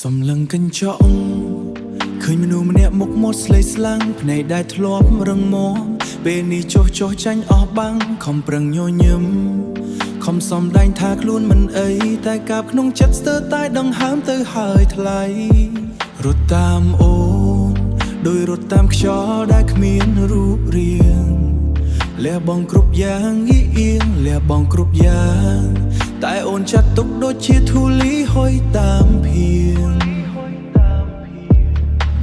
សំឡឹងកញ្ចក់ឃើញមនុស្សម្នាក់មុខមាត់ស្លេកស្លាំងភ្នែកដែលធ្លាប់រឹងមាំពេលនេះចុះចាញ់អស់បាំងខំប្រឹងញញឹមខំសំដែងថាខ្លួនមិនអីតែកាបក្នុងចិត្តស្ទើរតែដង្ហើមទៅហើយថ្លៃរត់តាមអូនដោយរត់តាមខ្យល់ដែលគ្មានរូបរាងលះបងគ្រប់យ៉ាងអ៊ីអៀងលះបងគ្រប់យ៉ាងតែអូនចាត់ទុកដូចជាធូលីហុយតាមភៀង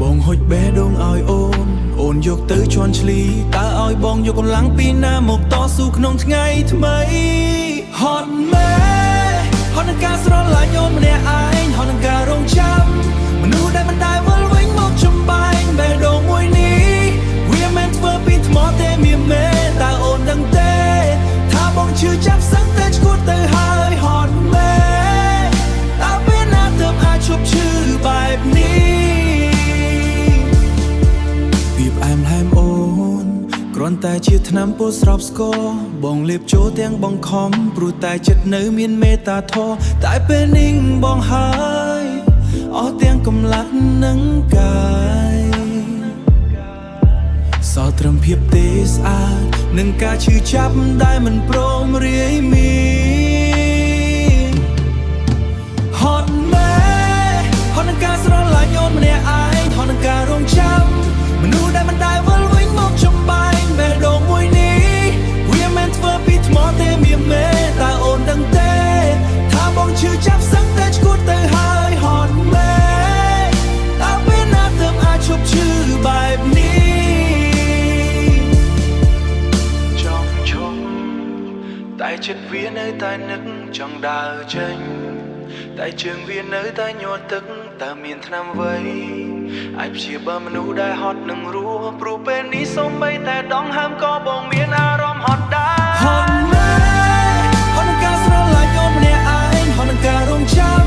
បងហុចបេះដូងឲ្យអូនយកទៅជន់ឈ្លីតើឲ្យបងយកកម្លាំងពីណាមកតស៊ូក្នុងថ្ងៃថ្មីហត់មែហត់នឹងការស្រឡាញ់អូនម្នាក់ឯងហត់នឹងការរងចាំមនុស្សដែលមិនដែលវិលវិញមកចំបែងបេះដូងមួយនេះវាមិនធ្វើពីថ្មទេមានមេតើអូនដឹងទេថាបងជឿចាប់សឹងតែឈួតទៅហើយហត់មែតើពេលណាទើបអាចឈប់ឈឺបែបនេះផ្អែមឡែមអូនគ្រាន់តែជាថ្នាំពោះស្រោបស្គរបងលេបចូលទាំងបងខំព្រោះតែចិត្តនៅមានមេត្តាធម៌តែពេលនេះបងហើយអស់ទាំងកម្លាំងនិងកាយសល់ត្រឹមភាពទេស្អាតនិងការឈឺចាប់ដែលមិនព្រមរាយមានហត់មែហត់នឹងការស្រឡាញ់អូនម្នាក់ឯងហត់នឹងការរងចាំមនុស្សដែលមិនដែលវិលវិញមកចំបែងបេះដូងមួយនេះវាមិនធ្វើពីថ្មទេមានមេតើអូនដឹងទេថាបងជឿចាប់សឹងតែឈួតទៅហើយហត់មែតើពេលណាទើបអាចឈប់ឈឺបែបនេះចង់ឈប់តែចិត្តវានៅតែនឹកចង់ដើរចេញតែជើងវានៅតែញ័រទឹកតើមានថ្នាំអ្វីអាចព្យាបាលមនុស្សដែលហត់នឹងរស់ព្រោះពេលនេះសូម្បីតែដងហើមក៏បងមានអារម្មណ៍ហត់ដែរហត់មែហត់នឹងការស្រឡាញ់អូនម្នាក់ឯងហត់នឹងការរងចាំ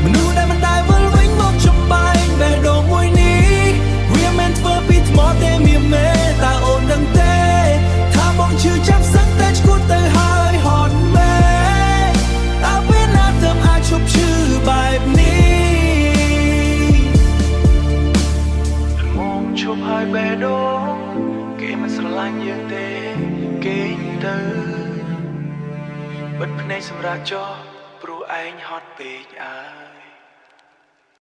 មនុស្សដែលមិនដែលវិលវិញមកចំបែងបេះដូងមួយនេះវាមិនធ្វើពីថ្មទេមានមេតើអូនដឹងទេថាបងជឿចាប់សឹងតែឈួតទៅហើយហត់មែតើពេលណាទើបអាចឈប់ឈឺបែបនេះឈប់ហើយបេះដូងគេមិនស្រឡាញ់យើងទេគេទៅបិទភ្នែកសម្រាប់ចោះព្រោះឯងហត់ពេក